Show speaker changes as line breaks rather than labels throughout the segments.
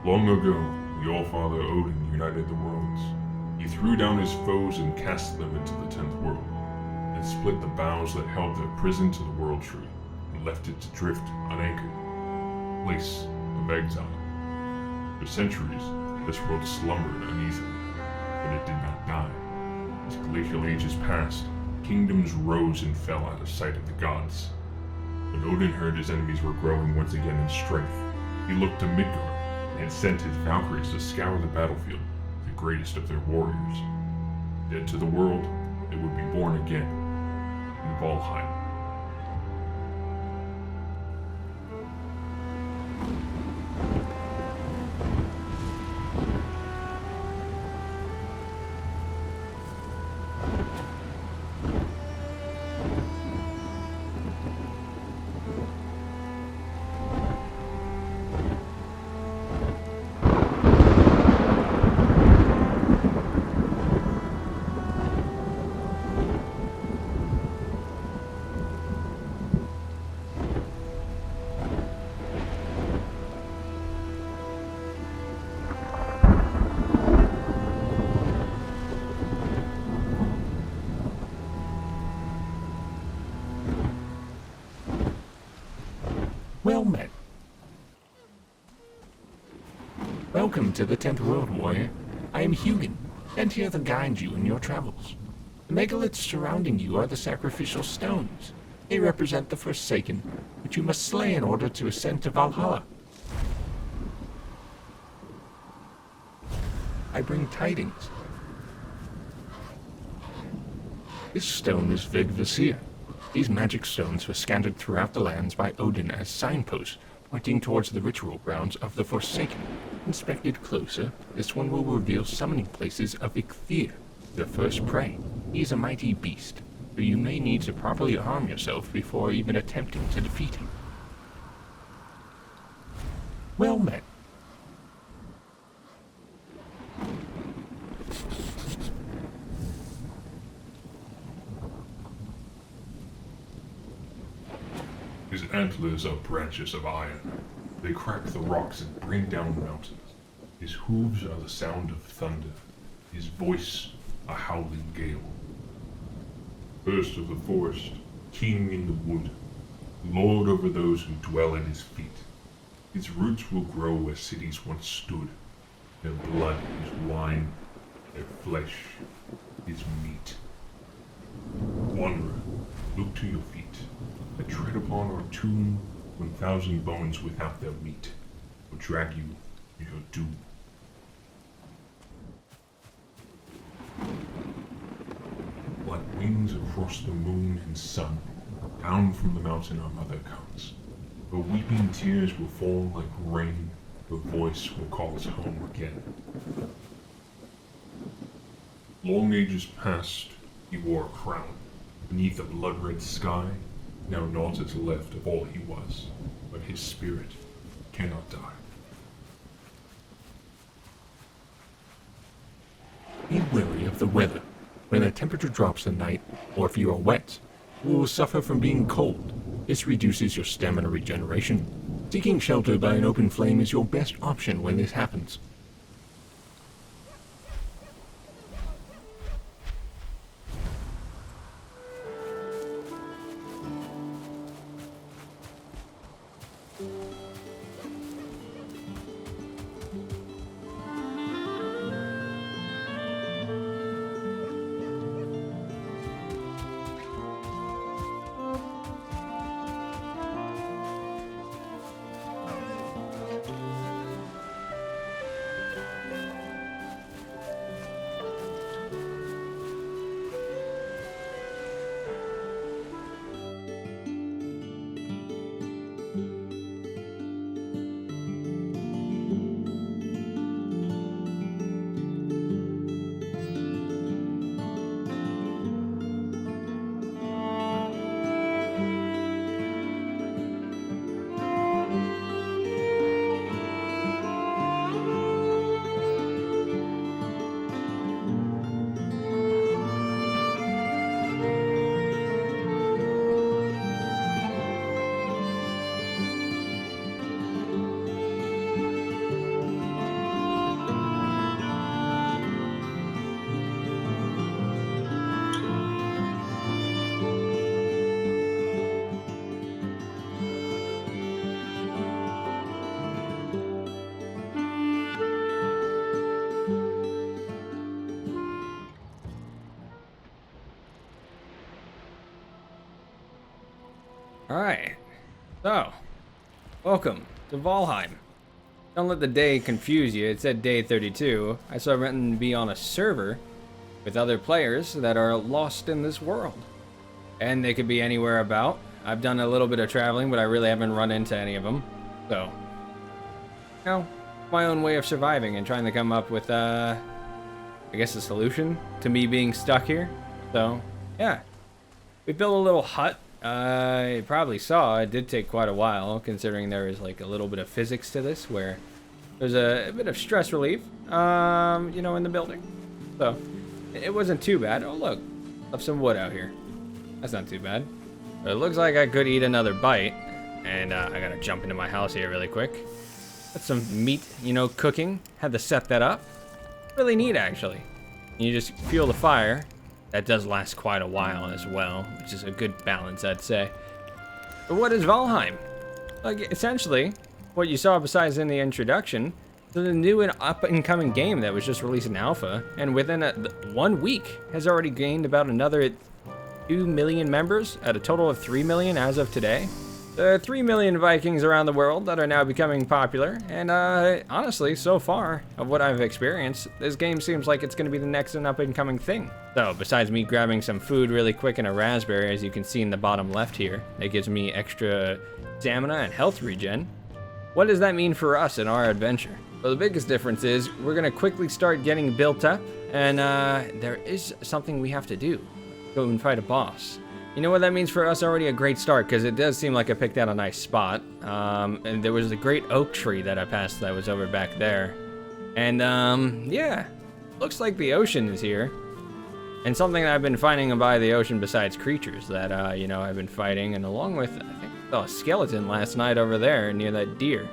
Long ago, the All-Father Odin united the worlds. He threw down his foes and cast them into the 10th world, and split the boughs that held their prison to the world tree, and left it to drift unanchored, a place of exile. For centuries, this world slumbered uneasily, but it did not die. As glacial ages passed, kingdoms rose and fell out of sight of the gods. When Odin heard his enemies were growing once again in strength, he looked to Midgard and sent his Valkyries to scour the battlefield, the greatest of their warriors. Dead to the world, they would be born again in Valheim.
Well met. Welcome to the 10th World, warrior. I am Hugin, and here to guide you in your travels. The megaliths surrounding you are the sacrificial stones. They represent the Forsaken, which you must slay in order to ascend to Valhalla. I bring tidings. This stone is Vigvasir. These magic stones were scattered throughout the lands by Odin as signposts, pointing towards the ritual grounds of the Forsaken. Inspected closer, this one will reveal summoning places of Ikthir, their first prey. He is a mighty beast, but you may need to properly arm yourself before even attempting to defeat him. Well met.
His antlers are branches of iron. They crack the rocks and bring down mountains. His hooves are the sound of thunder. His voice, a howling gale. First of the forest, king in the wood, lord over those who dwell at his feet. His roots will grow where cities once stood. Their blood is wine, their flesh is meat. Wanderer, look to your feet. I tread upon our tomb 1,000 bones without their meat will drag you to your doom. Like wings across the moon and sun, down from the mountain our mother comes. Her weeping tears will fall like rain, her voice will call us home again. Long ages past, he wore a crown. Beneath a blood-red sky, now naught is left of all he was, but his spirit cannot die.
Be wary of the weather. When the temperature drops at night, or if you are wet, you will suffer from being cold. This reduces your stamina regeneration. Seeking shelter by an open flame is your best option when this happens.
Alright. So, welcome to Valheim. Don't let the day confuse you. It said day 32. I saw written to be on a server with other players that are lost in this world. And they could be anywhere about. I've done a little bit of traveling, but I really haven't run into any of them. So, you know, my own way of surviving and trying to come up with, I guess, a solution to me being stuck here. So, yeah. We built a little hut. You probably saw it did take quite a while, considering there is like a little bit of physics to this, where there's a bit of stress relief, you know, in the building. So, it wasn't too bad. Oh, look, left some wood out here. That's not too bad. But it looks like I could eat another bite, and I gotta jump into my house here really quick. Got some meat, you know, cooking. Had to set that up. Really neat, actually. You just fuel the fire. That does last quite a while as well, which is a good balance, I'd say. But what is Valheim? Like, essentially, what you saw besides in the introduction, is a new and up-and-coming game that was just released in alpha, and within 1 week has already gained about another 2 million members, at a total of 3 million as of today. There are 3 million Vikings around the world that are now becoming popular, and honestly, so far, of what I've experienced, this game seems like it's going to be the next and up-and-coming thing. So, besides me grabbing some food really quick and a raspberry, as you can see in the bottom left here, that gives me extra stamina and health regen, what does that mean for us in our adventure? Well, the biggest difference is, we're going to quickly start getting built up, and there is something we have to do. Go and fight a boss. You know what that means for us? Already a great start, because it does seem like I picked out a nice spot. And there was a great oak tree that I passed that was over back there. And yeah, looks like the ocean is here. And something that I've been finding by the ocean besides creatures that, you know, I've been fighting. And along with, I think I saw a skeleton last night over there near that deer.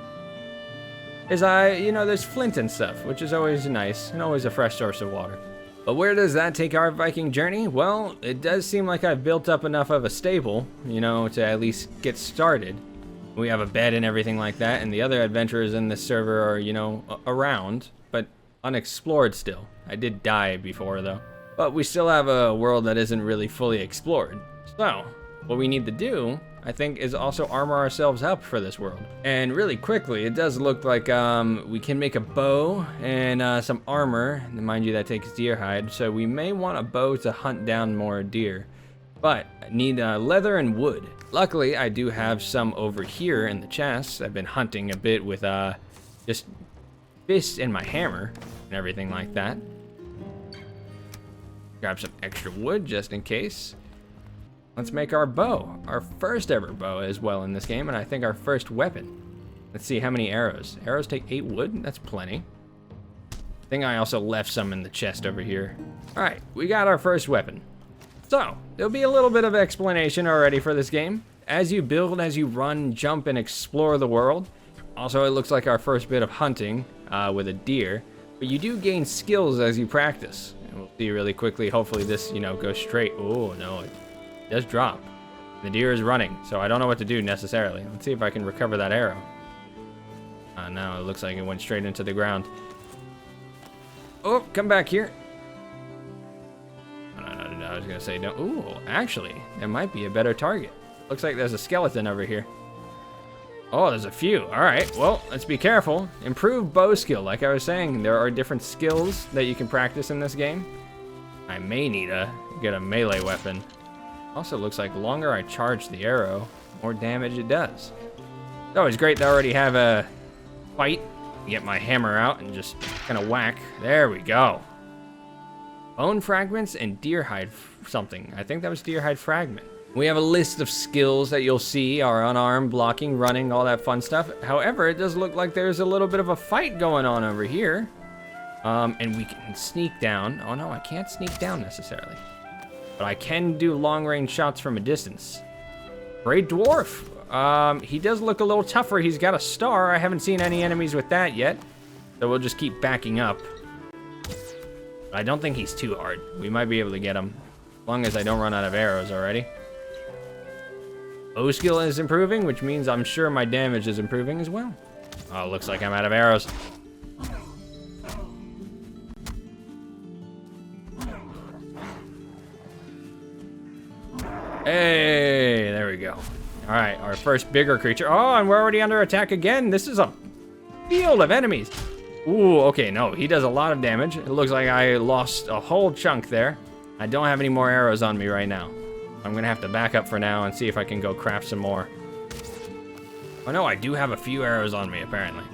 Is you know, there's flint and stuff, which is always nice and always a fresh source of water. But where does that take our Viking journey? Well, it does seem like I've built up enough of a stable, you know, to at least get started. We have a bed and everything like that, and the other adventurers in this server are, you know, around, but unexplored still. I did die before, though. But we still have a world that isn't really fully explored. So, what we need to do, I think, is also armor ourselves up for this world. And really quickly, it does look like we can make a bow and some armor. And mind you, that takes deer hide, so we may want a bow to hunt down more deer. But I need leather and wood. Luckily, I do have some over here in the chest. I've been hunting a bit with just fists and my hammer and everything like that. Grab some extra wood just in case. Let's make our bow, our first ever bow as well in this game, and I think our first weapon. Let's see how many arrows. Arrows take 8 wood, that's plenty. I think I also left some in the chest over here. All right, we got our first weapon. So, there'll be a little bit of explanation already for this game. As you build, as you run, jump, and explore the world. Also, it looks like our first bit of hunting with a deer, but you do gain skills as you practice. And we'll see really quickly, hopefully this, you know, goes straight. Oh, no, it does drop. The deer is running, so I don't know what to do necessarily. Let's see if I can recover that arrow. No, it looks like it went straight into the ground. Oh, come back here. No, I was gonna say no. Ooh, actually, there might be a better target. Looks like there's a skeleton over here. Oh, there's a few. All right, well, let's be careful. Improve bow skill. Like I was saying, there are different skills that you can practice in this game. I may need to get a melee weapon. Also looks like the longer I charge the arrow, more damage it does. It's always great to already have a fight. Get my hammer out and just kind of whack. There we go. Bone fragments and deer hide something. I think that was deer hide fragment. We have a list of skills that you'll see are unarmed, blocking, running, all that fun stuff. However, it does look like there's a little bit of a fight going on over here. And we can sneak down. Oh no, I can't sneak down necessarily. But I can do long-range shots from a distance. Great Dwarf. He does look a little tougher. He's got a star. I haven't seen any enemies with that yet. So we'll just keep backing up. But I don't think he's too hard. We might be able to get him. As long as I don't run out of arrows already. Bow skill is improving, which means I'm sure my damage is improving as well. Oh, looks like I'm out of arrows. Hey, there we go. All right, our first bigger creature. Oh, and we're already under attack again. This is a field of enemies. Ooh, okay, no, he does a lot of damage. It looks like I lost a whole chunk there. I don't have any more arrows on me right now. I'm gonna have to back up for now and see if I can go craft some more. Oh no, I do have a few arrows on me, apparently.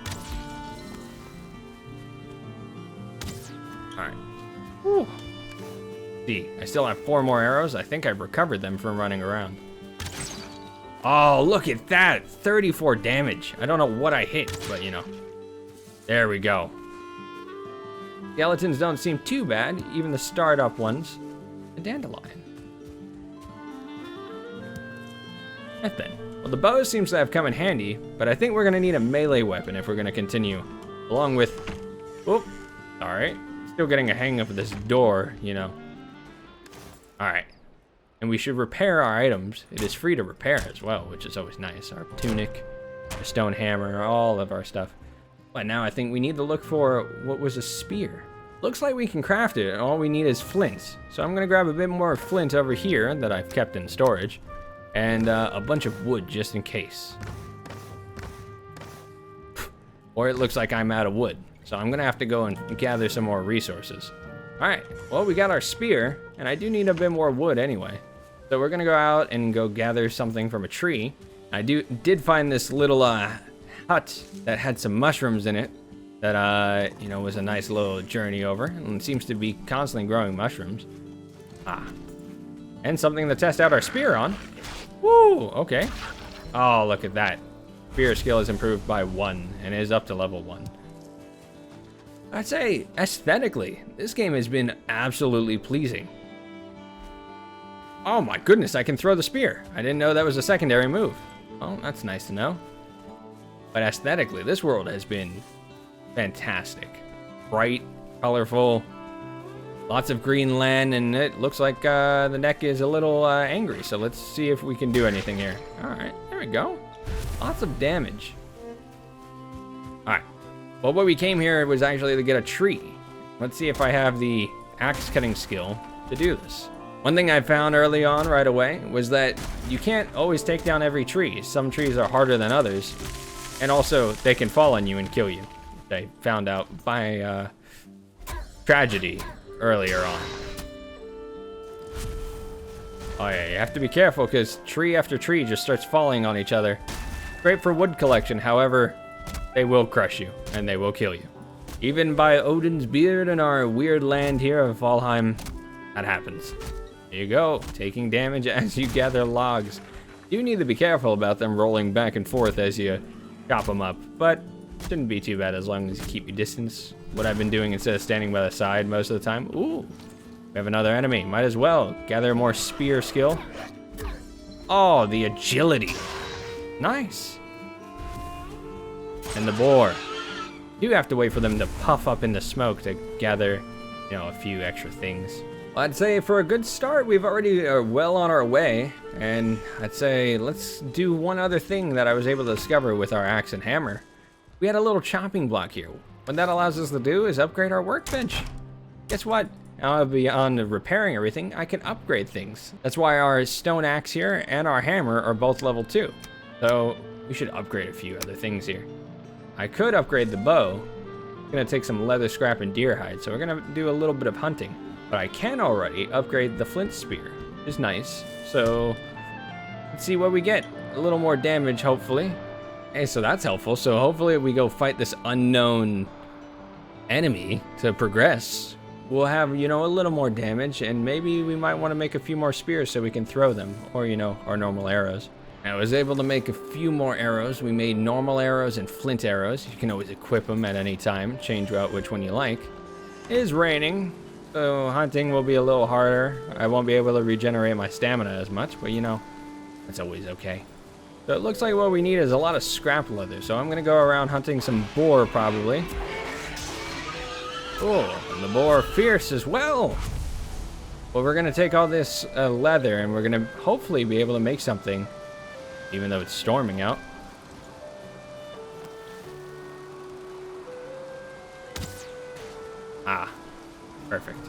All right. Whew. See, I still have 4 more arrows. I think I've recovered them from running around. Oh, look at that, 34 damage. I don't know what I hit, but you know. There we go. Skeletons don't seem too bad, even the startup ones. A dandelion. Right then. Well, the bow seems to have come in handy, but I think we're gonna need a melee weapon if we're gonna continue. Along with, oh, all right. Still getting a hang of this door, you know. All right. And we should repair our items. It is free to repair as well, which is always nice. Our tunic, our stone hammer, all of our stuff. But now I think we need to look for what was a spear. Looks like we can craft it, and all we need is flints. So I'm gonna grab a bit more flint over here that I've kept in storage, and a bunch of wood just in case. Or it looks like I'm out of wood. So I'm gonna have to go and gather some more resources. All right, well, we got our spear, and I do need a bit more wood anyway. So we're gonna go out and go gather something from a tree. I did find this little hut that had some mushrooms in it that, you know, was a nice little journey over, and seems to be constantly growing mushrooms. And something to test out our spear on. Woo, okay. Oh, look at that. Spear skill is improved by 1 and is up to level 1. I'd say, aesthetically, this game has been absolutely pleasing. Oh my goodness, I can throw the spear. I didn't know that was a secondary move. Oh, that's nice to know. But aesthetically, this world has been fantastic. Bright, colorful, lots of green land, and it looks like the neck is a little angry. So let's see if we can do anything here. All right, there we go. Lots of damage. All right. Well, what we came here was actually to get a tree. Let's see if I have the axe cutting skill to do this. One thing I found early on right away was that you can't always take down every tree. Some trees are harder than others. And also, they can fall on you and kill you. I found out by tragedy earlier on. Oh yeah, you have to be careful because tree after tree just starts falling on each other. Great for wood collection, however, they will crush you, and they will kill you. Even by Odin's beard in our weird land here of Valheim, that happens. There you go, taking damage as you gather logs. You need to be careful about them rolling back and forth as you chop them up, but shouldn't be too bad as long as you keep your distance. What I've been doing instead of standing by the side most of the time. Ooh, we have another enemy. Might as well gather more spear skill. Oh, the agility. Nice. And the boar. You have to wait for them to puff up into smoke to gather, you know, a few extra things. Well, I'd say for a good start, we've already are well on our way. And I'd say let's do one other thing that I was able to discover with our axe and hammer. We had a little chopping block here. What that allows us to do is upgrade our workbench. Guess what? Now beyond repairing everything, I can upgrade things. That's why our stone axe here and our hammer are both level 2. So we should upgrade a few other things here. I could upgrade the bow. It's gonna take some leather scrap and deer hide, so we're gonna do a little bit of hunting. But I can already upgrade the flint spear, which is nice. So let's see what we get. A little more damage, hopefully. Hey, so that's helpful. So hopefully we go fight this unknown enemy to progress. We'll have, you know, a little more damage, and maybe we might want to make a few more spears so we can throw them, or, you know, our normal arrows. I was able to make a few more arrows. We made normal arrows and flint arrows. You can always equip them at any time, change out which one you like. It is raining, so hunting will be a little harder. I won't be able to regenerate my stamina as much, but you know, that's always okay. So it looks like what we need is a lot of scrap leather, so I'm gonna go around hunting some boar probably. Oh, and the boar are fierce as well. Well, we're gonna take all this leather and we're gonna hopefully be able to make something, even though it's storming out. Ah, perfect.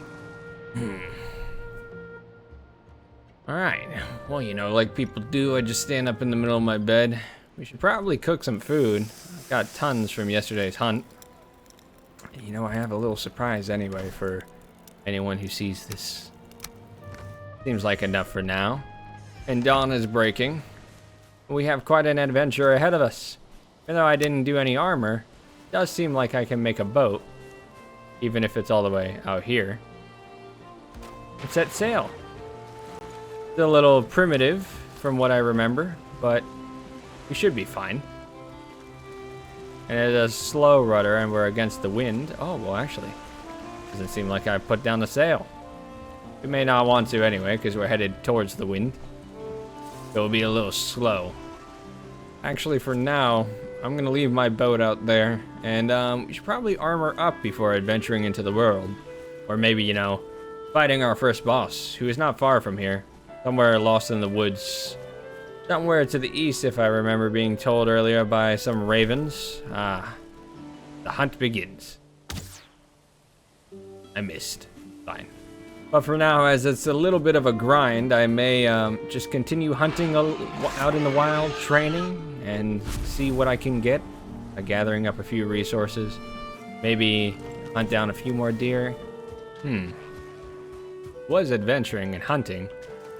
Alright, well, you know, like people do, I just stand up in the middle of my bed. We should probably cook some food. I've got tons from yesterday's hunt. You know, I have a little surprise anyway for anyone who sees this. Seems like enough for now. And dawn is breaking. We have quite an adventure ahead of us. Even though I didn't do any armor, it does seem like I can make a boat. Even if it's all the way out here. Let's set sail. It's a little primitive from what I remember, but we should be fine. And it's a slow rudder and we're against the wind. Oh, well, actually, doesn't seem like I put down the sail. We may not want to anyway, because we're headed towards the wind. It'll be a little slow. Actually, for now, I'm gonna leave my boat out there, and we should probably armor up before adventuring into the world. Or maybe, you know, fighting our first boss, who is not far from here. Somewhere lost in the woods. Somewhere to the east, if I remember being told earlier by some ravens. Ah, the hunt begins. I missed. Fine. But for now, as it's a little bit of a grind, I may just continue hunting out in the wild, training, and see what I can get. Gathering up a few resources. Maybe hunt down a few more deer. Was adventuring and hunting,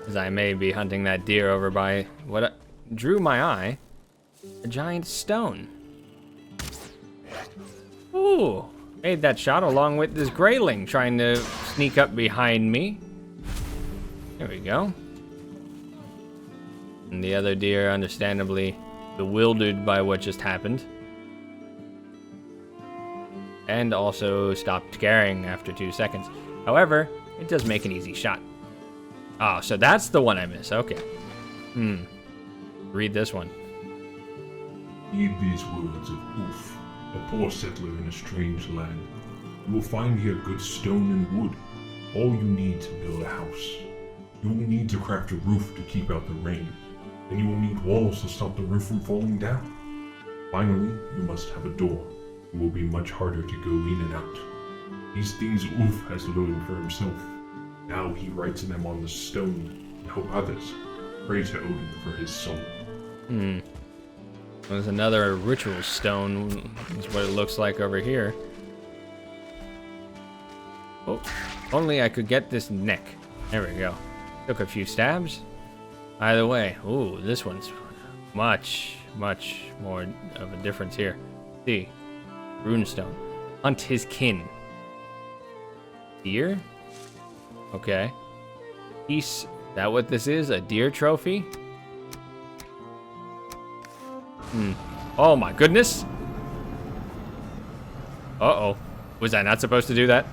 as I may be hunting that deer over by what drew my eye, a giant stone. Ooh, made that shot along with this grayling trying to sneak up behind me. There we go. And the other deer, understandably bewildered by what just happened. And also stopped caring after 2 seconds. However, it does make an easy shot. Oh, so that's the one I miss. Okay. Read this one.
Heed these words of Oof, a poor settler in a strange land. You will find here good stone and wood. All you need to build a house. You will need to craft a roof to keep out the rain. And you will need walls to stop the roof from falling down. Finally, you must have a door. It will be much harder to go in and out. These things Oof has learned for himself. Now he writes them on the stone to help others. Pray to Odin for his soul.
There's another ritual stone, is what it looks like over here. Oh, only I could get this neck. There we go. Took a few stabs. Either way, ooh, this one's much more of a difference here. See, runestone. Hunt his kin. Deer? Okay. Is that what this is? A deer trophy? Oh my goodness. Uh-oh. Was I not supposed to do that?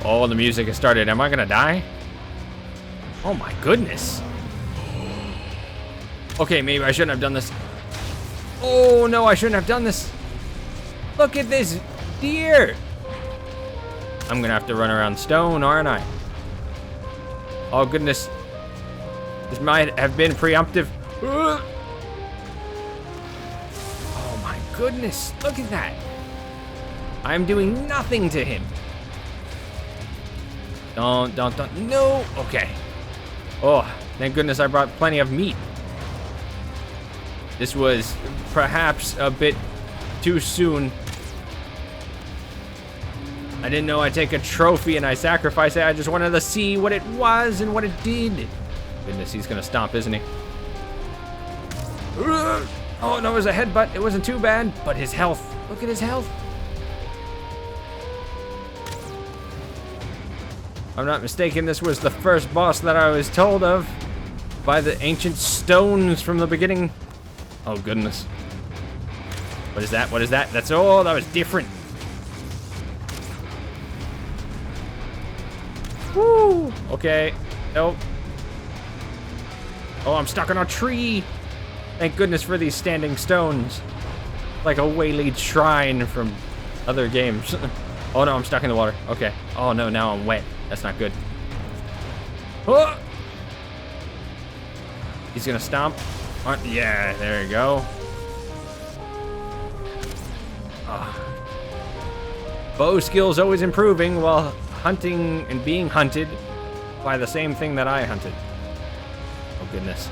Oh, the music has started. Am I gonna die? Oh my goodness. Okay, maybe I shouldn't have done this. Oh no, I shouldn't have done this. Look at this deer. I'm gonna have to run around stone, aren't I? Oh goodness. This might have been preemptive. Oh my goodness, look at that. I'm doing nothing to him. Don't, no, okay. Oh, thank goodness I brought plenty of meat. This was perhaps a bit too soon. I didn't know I'd take a trophy and I sacrificed it. I just wanted to see what it was and what it did. Goodness, he's gonna stomp, isn't he? Oh no, it was a headbutt. It wasn't too bad, but his health. Look at his health. If I'm not mistaken, this was the first boss that I was told of by the ancient stones from the beginning. Oh goodness. What is that? What is that? That's, oh, that was different. Woo! Okay. Nope. Oh, I'm stuck on a tree. Thank goodness for these standing stones. Like a waylaid shrine from other games. Oh no, I'm stuck in the water. Okay. Oh no, now I'm wet. That's not good. Oh! He's gonna stomp. Yeah, there you go. Bow skills always improving while hunting and being hunted. by the same thing that I hunted. Oh, goodness.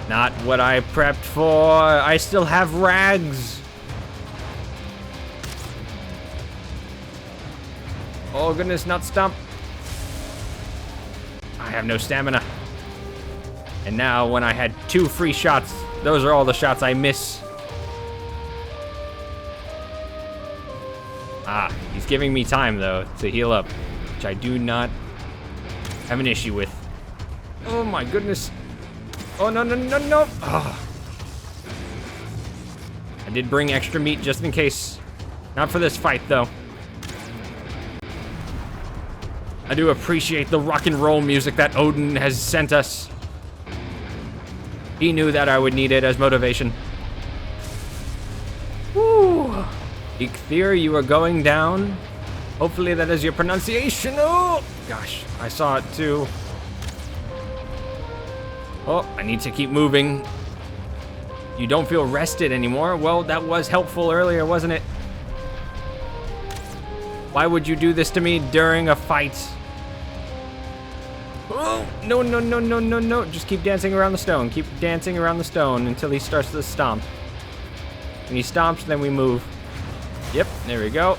Not what I prepped for. I still have rags. Oh, goodness, not stump. I have no stamina. And now, when I had 2 free shots, those are all the shots I miss. Ah, he's giving me time, though, to heal up, which I do not have an issue with. Oh, my goodness. Oh, no, no, no, no. Oh. I did bring extra meat just in case. Not for this fight, though. I do appreciate the rock and roll music that Odin has sent us. He knew that I would need it as motivation. Woo! Eikthyr, you are going down. Hopefully that is your pronunciation. Oh, gosh, I saw it too. Oh, I need to keep moving. You don't feel rested anymore. Well, that was helpful earlier, wasn't it? Why would you do this to me during a fight? Oh, no, no, no, no, no, no. Just keep dancing around the stone. Keep dancing around the stone until he starts to stomp. When he stomps, then we move. Yep, there we go.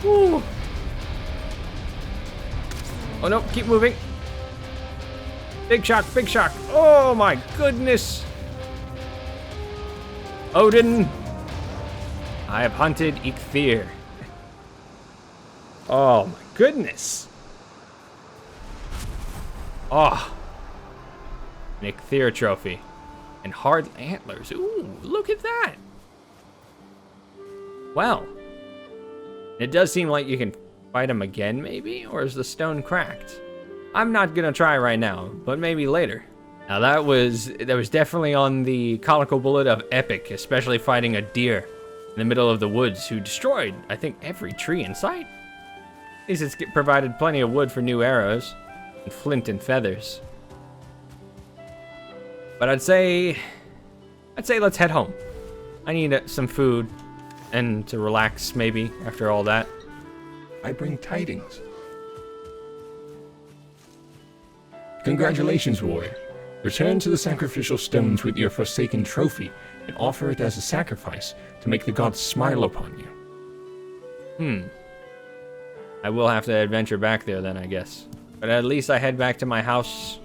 Woo. Oh, no, keep moving. Big shock, big shock. Oh, my goodness. Odin, I have hunted Eikthyr. Oh, my goodness. Oh. An Eikthyr trophy. And hard antlers. Ooh, look at that. Well. It does seem like you can fight him again, maybe? Or is the stone cracked? I'm not gonna try right now, but maybe later. Now that was definitely on the conical bullet of epic, especially fighting a deer in the middle of the woods who destroyed, I think, every tree in sight. At least it's provided plenty of wood for new arrows and flint and feathers. But I'd say let's head home. I need some food and to relax maybe after all that.
I bring tidings. Congratulations, warrior. Return to the sacrificial stones with your forsaken trophy and offer it as a sacrifice to make the gods smile upon you.
I will have to adventure back there then, I guess. But at least I head back to my house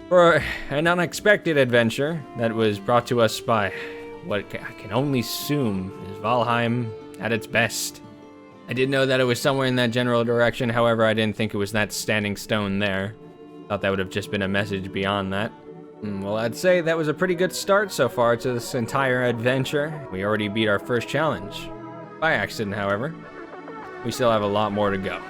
for an unexpected adventure that was brought to us by what I can only assume is Valheim at its best. I did know that it was somewhere in that general direction, however, I didn't think it was that standing stone there. Thought that would have just been a message beyond that. Well, I'd say that was a pretty good start so far to this entire adventure. We already beat our first challenge. By accident, however. We still have a lot more to go.